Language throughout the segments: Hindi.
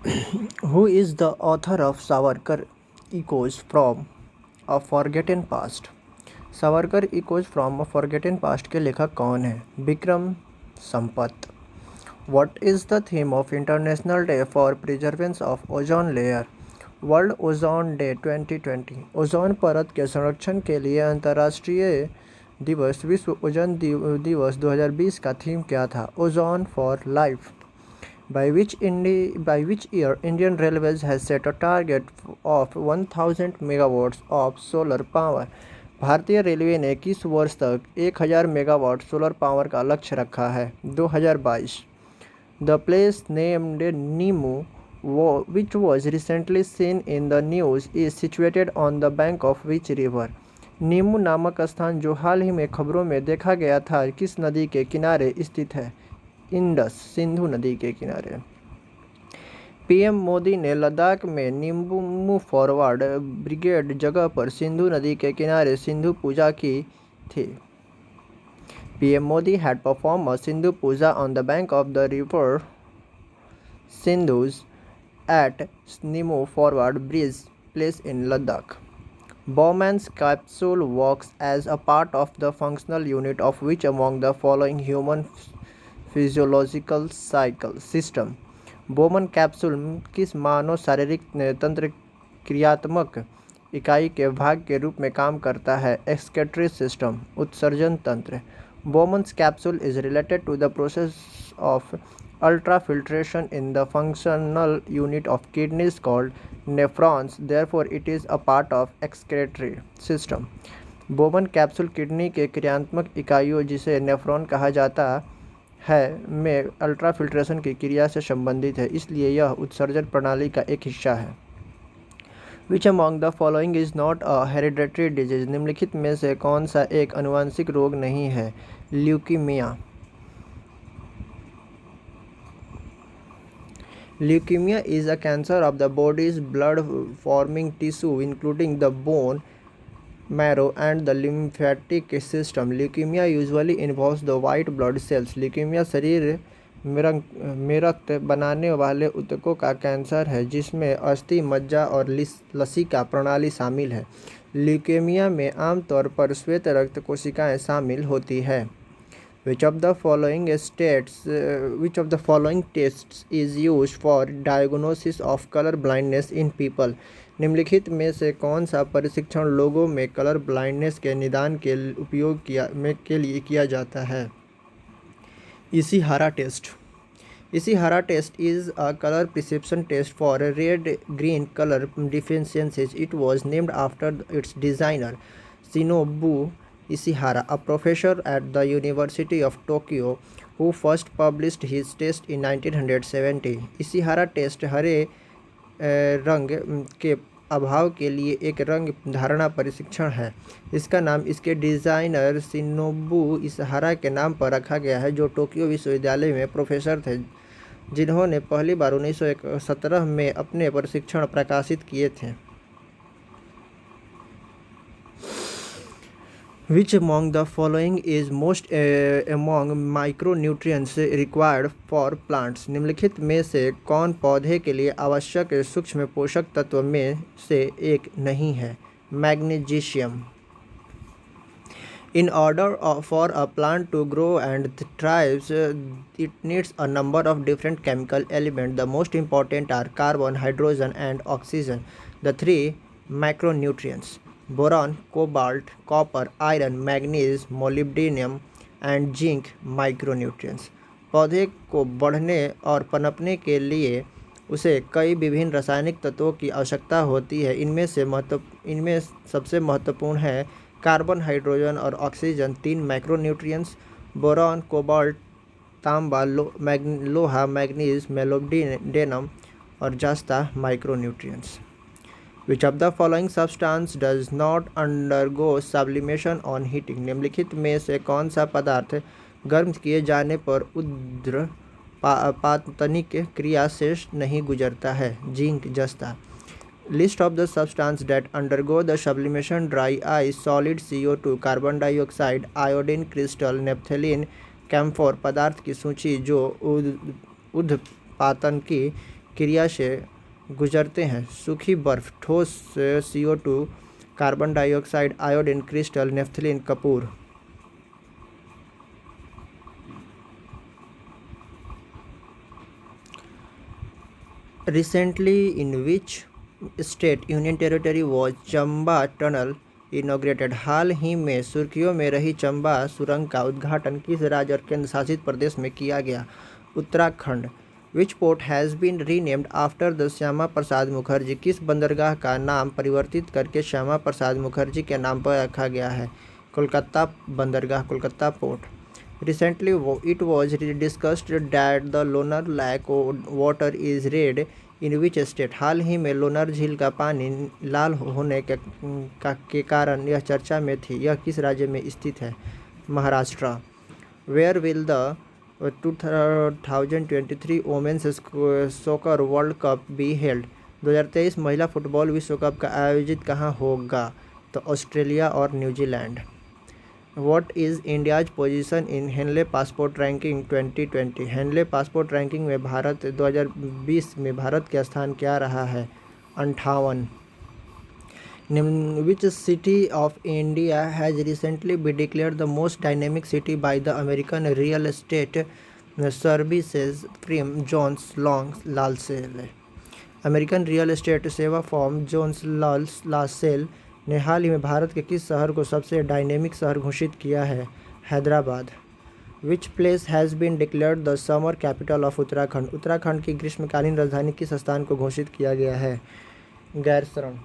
Who is the author of Savarkar Echoes from a Forgotten Past? Savarkar echoes from a forgotten past के लेखक कौन हैं? Vikram Sampath. What is the theme of International Day for Preservation of Ozone Layer? World ozone day 2020। Ozone परत के संरक्षण के लिए अंतर्राष्ट्रीय दिवस विश्व ओजोन दिवस 2020 का थीम क्या था? Ozone for life. By which year Indian Railways has set a target of 1000 megawatts of solar power? भारतीय रेलवे ने किस वर्ष तक 1000 मेगावाट सोलर पावर का लक्ष्य रखा है? 2022। The place named Nimu, which was recently seen in the news, is situated on the bank of which river? नीमू नामक स्थान जो हाल ही में खबरों में देखा गया था, किस नदी के किनारे स्थित है? इंडस सिंधु नदी के किनारे। पीएम मोदी ने लद्दाख में नीमू फॉरवर्ड ब्रिगेड जगह पर सिंधु नदी के किनारे सिंधु पूजा की थी। PM Modi had performed a Sindhu Puja on the bank of the river Sindhus at Nimu Forward Bridge place in Ladakh. Bowman's capsule works as a part of the functional unit of which among the following human physiological cycle system? Bowman capsule किस मानव शारीरिक तंत्र क्रियात्मक इकाई के भाग के रूप में काम करता है? एक्सक्रीटरी सिस्टम उत्सर्जन तंत्र। Bowman's capsule is related to the process of ultrafiltration in the functional unit of kidneys called nephrons, therefore it is a part of excretory system. Bowman capsule kidney के क्रियात्मक इकाइयों जिसे नेफ्रॉन कहा जाता है में अल्ट्राफिल्ट्रेशन की क्रिया से संबंधित है, इसलिए यह उत्सर्जन प्रणाली का एक हिस्सा है। Which among the following is not a hereditary disease? निम्नलिखित में से कौन सा एक आनुवंशिक रोग नहीं है? Leukaemia. Leukemia is a cancer of the body's blood-forming tissue, including the bone marrow and the lymphatic system. Leukemia usually involves the white blood cells. Leukemia शरीर में रक्त बनाने वाले ऊतकों का कैंसर है जिसमें अस्थि, मज्जा और लसिका प्रणाली शामिल है। ल्यूकेमिया में आमतौर पर श्वेत रक्त कोशिकाएं शामिल होती है। Which of the following tests is used for diagnosis of color blindness in people? निम्नलिखित में से कौन सा परीक्षण लोगों में कलर ब्लाइंडनेस के निदान के उपयोग के लिए किया जाता है? Ishihara test. Ishihara test is a color perception test for red-green color deficiencies. It was named after its designer, Shinobu Ishihara, a professor at the University of Tokyo, who first published his test in 1970. Ishihara test हरे रंग के अभाव के लिए एक रंग धारणा परीक्षण है। इसका नाम इसके डिज़ाइनर शिनोबु इशिहारा के नाम पर रखा गया है, जो टोक्यो विश्वविद्यालय में प्रोफेसर थे, जिन्होंने पहली बार 1917 में अपने परीक्षण प्रकाशित किए थे। Which among the following is most among micronutrients required for plants? निम्नलिखित में से कौन पौधे के लिए आवश्यक सूक्ष्म पोषक तत्व में से एक नहीं है? Magnesium. In order for a plant to grow and thrive, it needs a number of different chemical elements. The most important are carbon, hydrogen, and oxygen, the three macronutrients. Boron, cobalt, copper, iron, manganese, molybdenum and zinc micronutrients. पौधे को बढ़ने और पनपने के लिए उसे कई विभिन्न रासायनिक तत्वों की आवश्यकता होती है। इनमें सबसे महत्वपूर्ण है कार्बन, हाइड्रोजन और ऑक्सीजन, 3 मैक्रोन्यूट्रिएंट्स, बोरॉन, कोबाल्ट, तांबा, लोहा, मैग्नीज, मोलिब्डेनम और जस्ता micronutrients. Which of the following substance does not undergo sublimation on heating? निम्नलिखित में से कौन सा पदार्थ गर्म किए जाने पर ऊध्र्वपातनिक क्रिया से नहीं गुजरता है? जिंक, जस्ता। List of the substances that undergo the sublimation: dry ice, solid CO2, carbon dioxide, iodine crystal, naphthalene, camphor. पदार्थ की सूची जो ऊध्र्वपातन की क्रिया से गुजरते हैं? सूखी बर्फ, ठोस CO2, carbon dioxide, iodine crystal, naphthalene, कपूर। Recently, in which state union territory was Chamba tunnel inaugurated? हाल ही में सुर्खियों में रही चंबा सुरंग का उद्घाटन किस राज्य और केंद्र शासित प्रदेश में किया गया? Uttarakhand. Which port has been renamed after the Shyama Prasad Mukherjee? किस बंदरगाह का नाम परिवर्तित करके श्यामा प्रसाद मुखर्जी के नाम पर रखा गया है? कोलकाता बंदरगाह, Kolkata port. Recently, it was discussed that the Lonar lake water is red in which state? हाल ही में लोनार झील का पानी लाल होने के कारण यह चर्चा में थी। यह किस राज्य में स्थित है? Maharashtra. Where will the 2023 Women's Soccer World Cup be held? 2023 महिला फुटबॉल विश्व कप का आयोजित कहाँ होगा? तो ऑस्ट्रेलिया और New Zealand. What is India's position in Henley passport ranking 2020? Henley passport ranking में भारत 2020 में भारत का स्थान क्या रहा है? 58। Which city of India has recently been declared the most dynamic city by the American real estate services firm Jones Lang LaSalle? American real estate सेवा फर्म जोन्स लासेल ने हाल ही में भारत के किस शहर को सबसे डायनेमिक शहर घोषित किया है? Hyderabad. Which place has been declared the summer capital of Uttarakhand? Uttarakhand की ग्रीष्मकालीन राजधानी किस स्थान को घोषित किया गया है? गैरसरण।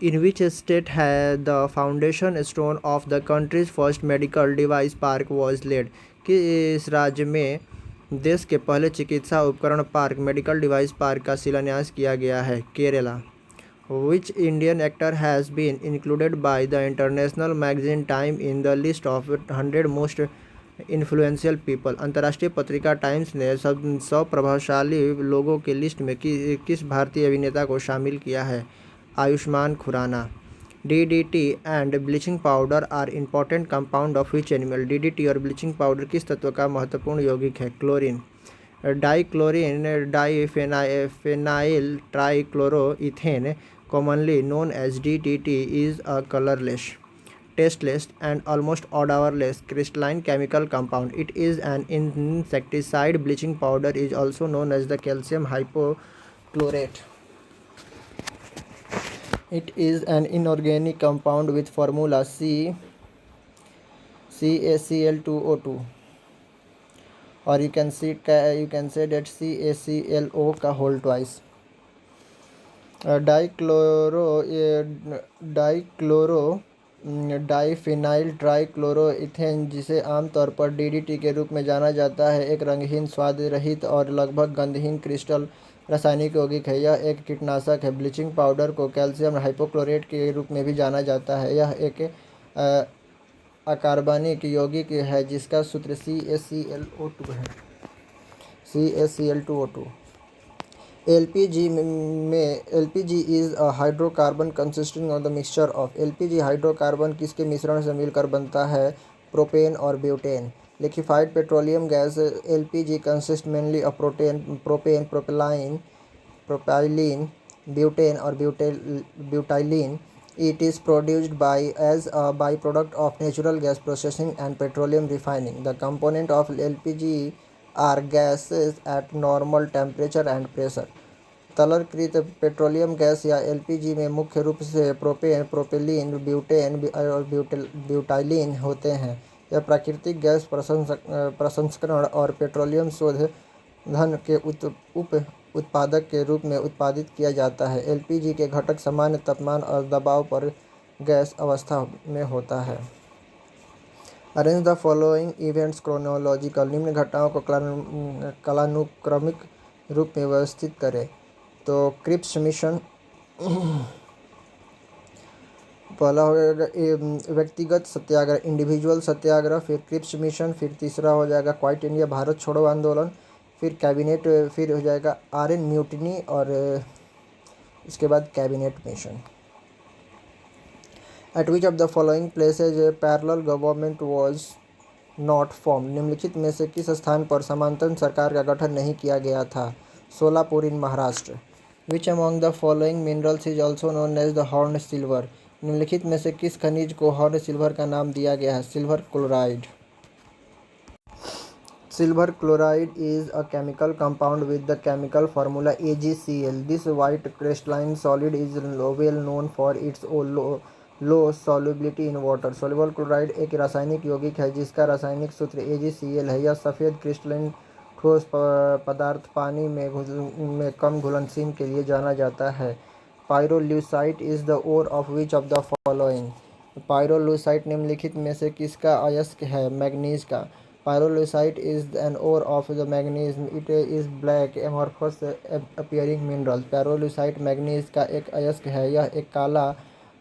इन विच स्टेट है the foundation stone of the country's first medical device park was laid? किस राज्य में देश के पहले चिकित्सा उपकरण पार्क मेडिकल डिवाइस पार्क का शिलान्यास किया गया है? Kerala. Which Indian actor has been included by the international magazine Time in the list of 100 most influential people? अंतर्राष्ट्रीय पत्रिका टाइम्स ने 100 प्रभावशाली लोगों के लिस्ट में किस भारतीय अभिनेता को शामिल किया है? Ayushmann Khurrana. DDT and bleaching powder are important compound of which animal? DDT और ब्लीचिंग पाउडर किस तत्व का महत्वपूर्ण यौगिक है? Chlorine. Dichlorine diphenyl trichloroethane commonly known as DDT is a colorless, tasteless and almost odorless crystalline chemical compound. It is an insecticide. Bleaching powder is also known as the calcium hypochlorite. It is an inorganic compound with formula CaCl2O2, or you can say that CaClO का whole twice. डाइफिनाइल ट्राइक्लोरोइथेन, जिसे आमतौर पर DDT के रूप में जाना जाता है, एक रंगहीन, स्वाद रहित और लगभग गंधहीन क्रिस्टल रासायनिक यौगिक है। यह एक कीटनाशक है। ब्लीचिंग पाउडर को कैल्शियम हाइपोक्लोरेट के रूप में भी जाना जाता है। यह एक अकार्बनिक यौगिक है जिसका सूत्र CaClO2 है। CaCl2O2। LPG is a hydrocarbon consisting of the mixture of LPG hydrocarbon किसके मिश्रण से मिलकर बनता है? प्रोपेन और butane. Liquefied petroleum gas LPG consists mainly of propane, propylene, butane और ब्यूटाइलीन. It is produced as a byproduct of natural gas processing and petroleum refining. The components of LPG are gases at normal temperature and pressure. तरलकृत पेट्रोलियम गैस या LPG में मुख्य रूप से प्रोपेन, प्रोपेलीन, ब्यूटेन और ब्यूटाइलीन होते हैं। यह प्राकृतिक गैस प्रसंस्करण और पेट्रोलियम शोधन के उप उत्पादक के रूप में उत्पादित किया जाता है। LPG के घटक सामान्य तापमान और दबाव पर गैस अवस्था में होता है। Arrange the following events chronological, निम्न घटनाओं को कालानुक्रमिक रूप में व्यवस्थित करें। तो क्रिप्स मिशन पहला हो जाएगा व्यक्तिगत सत्याग्रह, इंडिविजुअल सत्याग्रह, फिर क्रिप्स मिशन, फिर तीसरा हो जाएगा क्वाइट इंडिया भारत छोड़ो आंदोलन, फिर कैबिनेट, फिर हो जाएगा RN म्यूटिनी और इसके बाद cabinet mission. At which of the following places a parallel government was not form. निम्नलिखित में से किस स्थान पर समांतर सरकार का गठन नहीं किया गया था? Solapur in Maharashtra. Which among the following minerals is also known as the horn silver. निम्नलिखित में से किस खनिज को हॉर्न सिल्वर का नाम दिया गया है? Silver chloride. Silver chloride is a chemical compound with the chemical formula AgCl. This white crystalline solid is well known for its low solubility in water. Soluble chloride एक रासायनिक यौगिक है जिसका रासायनिक सूत्र AgCl है। यह सफ़ेद क्रिस्टलाइन ठोस पदार्थ पानी में कम घुलनशील के लिए जाना जाता है। Pyrolusite is the ore of which of the following. Pyrolusite निम्नलिखित में से किसका अयस्क है? मैग्नीज का। Pyrolusite is an ore of the manganese. It is black amorphous appearing mineral. Pyrolusite manganese का एक अयस्क है। यह एक काला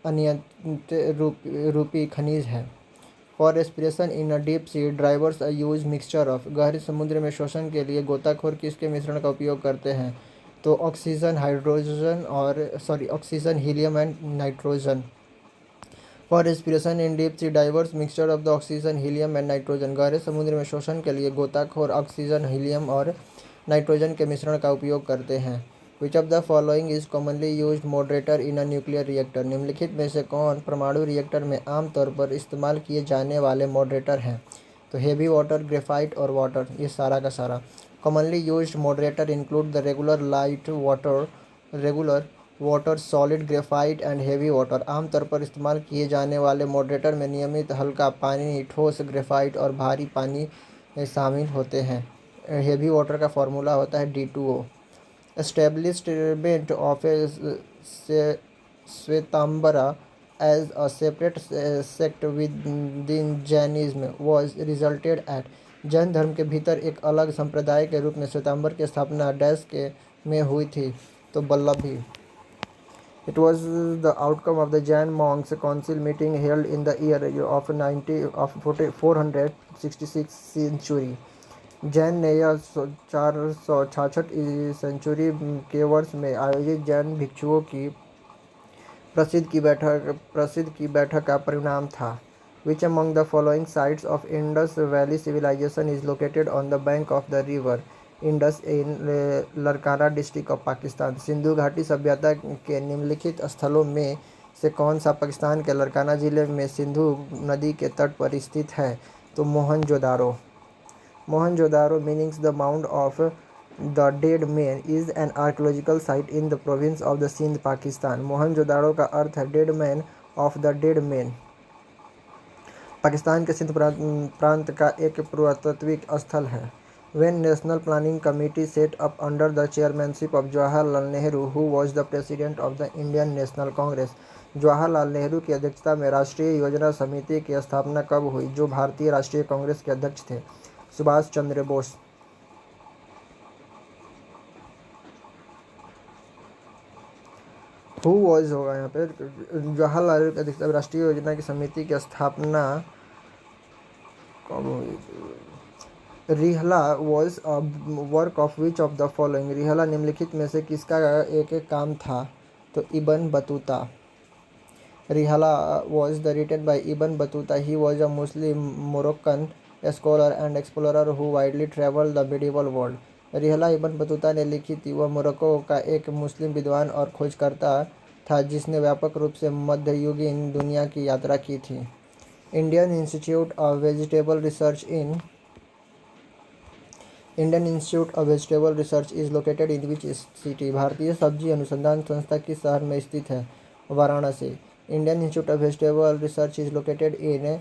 अनियमित रूपी खनिज है। For respiration in a deep sea drivers use mixture of. गहरे समुद्र में श्वसन के लिए गोताखोर किसके मिश्रण का उपयोग करते हैं? तो oxygen helium and nitrogen. For respiration in deep sea diverse mixture of the oxygen helium and nitrogen. गहरे समुद्र में श्वसन के लिए गोताखोर ऑक्सीजन हीलियम और नाइट्रोजन के मिश्रण का उपयोग करते हैं। विच of the following is commonly used moderator in a nuclear reactor. निम्नलिखित में से कौन परमाणु रिएक्टर में आमतौर पर इस्तेमाल किए जाने वाले मॉडरेटर हैं? तो हेवी वाटर, ग्रेफाइट और वाटर, ये सारा का सारा। Commonly used moderator include the regular water, solid, graphite and heavy water. आमतौर पर इस्तेमाल किए जाने वाले मॉडरेटर में नियमित हल्का पानी, ठोस ग्रेफाइट और भारी पानी शामिल होते हैं। हेवी वाटर का फॉर्मूला होता है D2O। Establishment of Shvetambara as a separate sect within Jainism was resulted at. Jain धर्म के भीतर एक अलग संप्रदाय के रूप में श्वेतांबर की स्थापना डैश के में हुई थी? तो Vallabhi. It was the outcome of the Jain monks' council meeting held in the year of 466 century। Jain ने यह 466 सेंचुरी के वर्ष में आयोजित जैन भिक्षुओं की प्रसिद्ध की बैठक का परिणाम था। Which among the following sites of Indus Valley civilization is located on the bank of the river Indus in Larkana district of Pakistan. Sindhu घाटी सभ्यता के निम्नलिखित स्थलों में से कौन सा पाकिस्तान के लरकाना जिले में सिंधु नदी के तट पर स्थित है? तो Mohenjodaro. Mohenjodaro meanings the mound of the dead man is an archaeological site in the province of the Sindh Pakistan. Mohenjodaro का अर्थ है dead man of the dead man. Pakistan के सिंध प्रांत का एक पुरातात्विक स्थल है। When National Planning Committee set up under the chairmanship of Jawaharlal Nehru, who was the president of the Indian National Congress। Jawaharlal Nehru की अध्यक्षता में राष्ट्रीय योजना समिति की स्थापना कब हुई? जो भारतीय राष्ट्रीय कांग्रेस के अध्यक्ष थे? सुभाष चंद्र बोस। हु वॉज होगा यहाँ पे। जवाहरलाल नेहरू की अध्यक्षता में राष्ट्रीय योजना की समिति की स्थापना कब हुई? Rihla was a work of which of the following. Rihla निम्नलिखित में से किसका एक काम था? तो Ibn Battuta. Rihla was the written by Ibn Battuta. He was a Muslim Moroccan scholar and explorer who widely travel the medieval world. Rihla Ibn Battuta ने लिखी थी। वह मोरक्को का एक मुस्लिम विद्वान और खोजकर्ता था जिसने व्यापक रूप से मध्ययुगीन दुनिया की यात्रा की थी। Indian Institute of Vegetable Research is located in which city. भारतीय सब्जी अनुसंधान संस्था किस शहर में स्थित है? Varanasi. Indian Institute of Vegetable Research is located in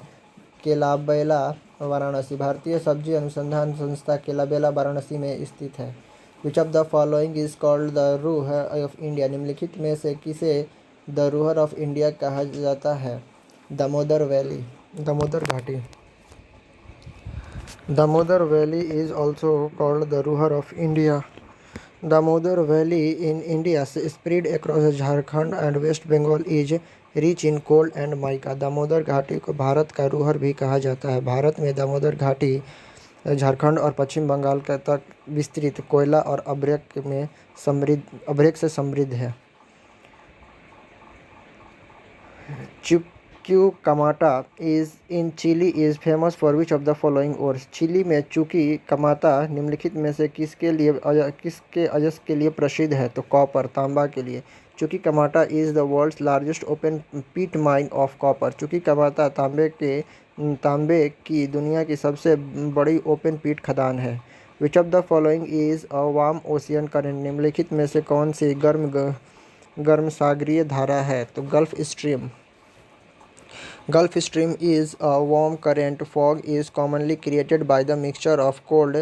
Kelabela, Varanasi. भारतीय सब्जी अनुसंधान संस्था केलाबेला, वाराणसी में स्थित है। Which of the following is called the Ruhr of India. निम्नलिखित में से किसे द रूहर ऑफ इंडिया कहा जाता है? दामोदर वैली, दामोदर घाटी। Damodar Valley is also called the Ruhr of India. Damodar Valley in India spread across Jharkhand and West Bengal is rich in coal and mica. Damodar घाटी को भारत का रूहर भी कहा जाता है। भारत में दामोदर घाटी झारखंड और पश्चिम बंगाल तक विस्तृत कोयला और अभ्रक से समृद्ध है। Chuquicamata is in Chile is famous for which of the following और चिली में क्यूकामाटा निम्नलिखित में से किसके अयस्क के लिए प्रसिद्ध है? तो कॉपर, तांबा के लिए। Chuquicamata is the world's largest open pit mine of copper. Chuquicamata तांबे की दुनिया की सबसे बड़ी ओपन पिट खदान है। Which of the following is a warm ocean current. निम्नलिखित में से कौन सी गर्म सागरीय धारा है? तो gulf stream. Gulf Stream is a warm current. Fog is commonly created by the mixture of cold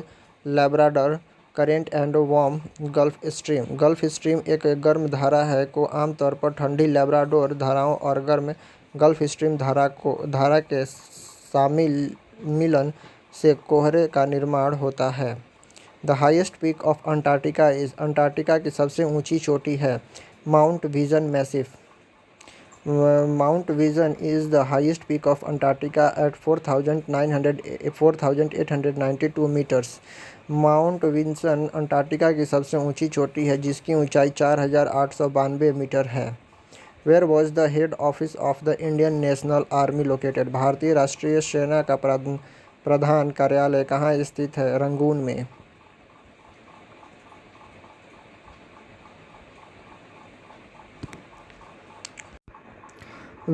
Labrador current and warm Gulf Stream. Gulf Stream एक गर्म धारा है को आमतौर पर ठंडी लैब्राडोर धाराओं और गर्म गल्फ स्ट्रीम धारा के मिलन से कोहरे का निर्माण होता है। The highest peak of Antarctica is. Antarctica की सबसे ऊंची चोटी है mount vision massif. Mount Vision is the highest peak of Antarctica at 4,892 meters. Mount Vinson Antarctica की सबसे ऊंची चोटी है जिसकी ऊंचाई 4,892 मीटर है। Where was the head office of the Indian National Army located? भारतीय राष्ट्रीय सेना का प्रधान कार्यालय कहाँ स्थित है? रंगून में।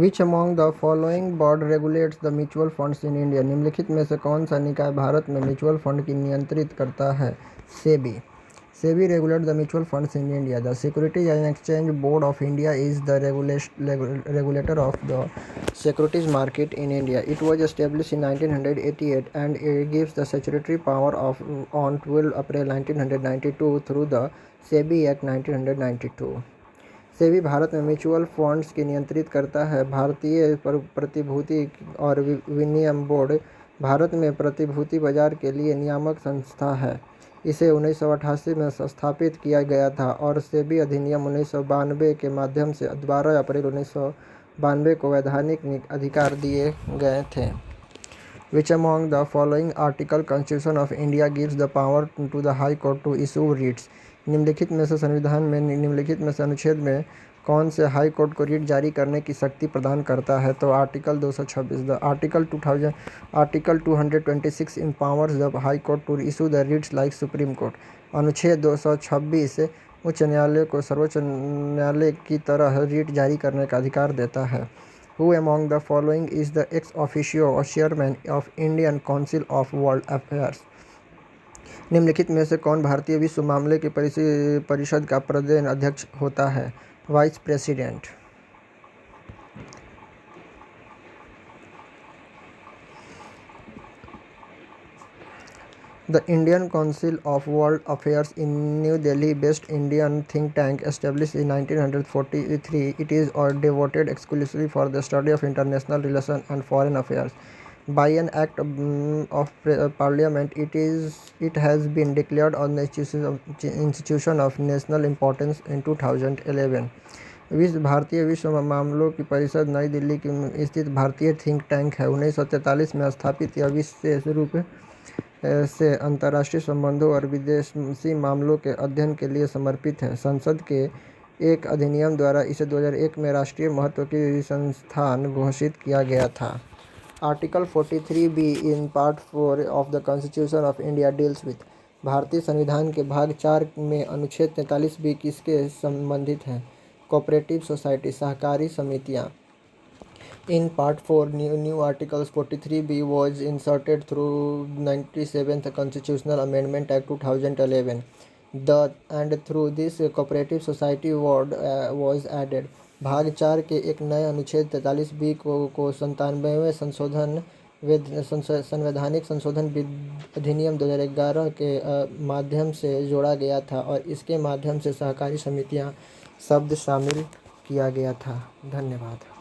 Which among the following board regulates the mutual funds in India? निम्नलिखित में से कौन सा निकाय भारत में म्यूचुअल फंड की नियंत्रित करता है? SEBI. SEBI regulates the mutual funds in India. The Securities and Exchange Board of India is the regulator of the securities market in India. It was established in 1988 and it gives the statutory power on 12 April 1992 through the SEBI Act 1992. SEBI Bharat में म्यूचुअल फंड्स की नियंत्रित करता है। भारतीय प्रतिभूति और विनिमय बोर्ड भारत में प्रतिभूति बाजार के लिए नियामक संस्था है। इसे 1988 में स्थापित किया गया था और सेबी अधिनियम 1992 के माध्यम से 12 अप्रैल 1992 को वैधानिक अधिकार दिए गए थे। Which among the following article Constitution of India gives the power to the High Court to issue writs? निम्नलिखित में से संविधान में निम्नलिखित में से अनुच्छेद में कौन से हाई कोर्ट को रिट जारी करने की शक्ति प्रदान करता है? तो article 226। The article 226 empowers the High Court to issue the writs like Supreme Court. अनुच्छेद 226 उच्च न्यायालय को सर्वोच्च न्यायालय की तरह रिट जारी करने का अधिकार देता है। Who among the following is the ex officio or chairman of Indian Council of World Affairs? निम्नलिखित में से कौन भारतीय विश्व मामले की परिषद का प्रदेन अध्यक्ष होता है? Vice president. The Indian Council of World Affairs in New Delhi based Indian think tank established in 1943. It is devoted exclusively for the study of international relations and foreign affairs. By an act of Parliament, it has been declared an institution of national importance in 2011. भारतीय विश्व मामलों की परिषद नई दिल्ली की स्थित भारतीय थिंक टैंक है। 1943 में स्थापित यह विशेष रूप से अंतर्राष्ट्रीय संबंधों और विदेशी मामलों के अध्ययन के लिए समर्पित है। संसद के एक अधिनियम द्वारा इसे 2001 में राष्ट्रीय महत्व की संस्थान घोषित किया गया था। Article 43B in part 4 of the constitution of India deals with. भारतीय संविधान के भाग 4 में अनुच्छेद 43B किसके संबंधित है? कोऑपरेटिव सोसाइटी, सहकारी समितियां। In Part 4, new Articles 43B was inserted through 97th Constitutional Amendment Act 2011. And through this cooperative society word was added. भाग 4 के एक नए अनुच्छेद 43B को 97वें संवैधानिक संशोधन अधिनियम 2011 के माध्यम से जोड़ा गया था और इसके माध्यम से सहकारी समितियां शब्द शामिल किया गया था। धन्यवाद।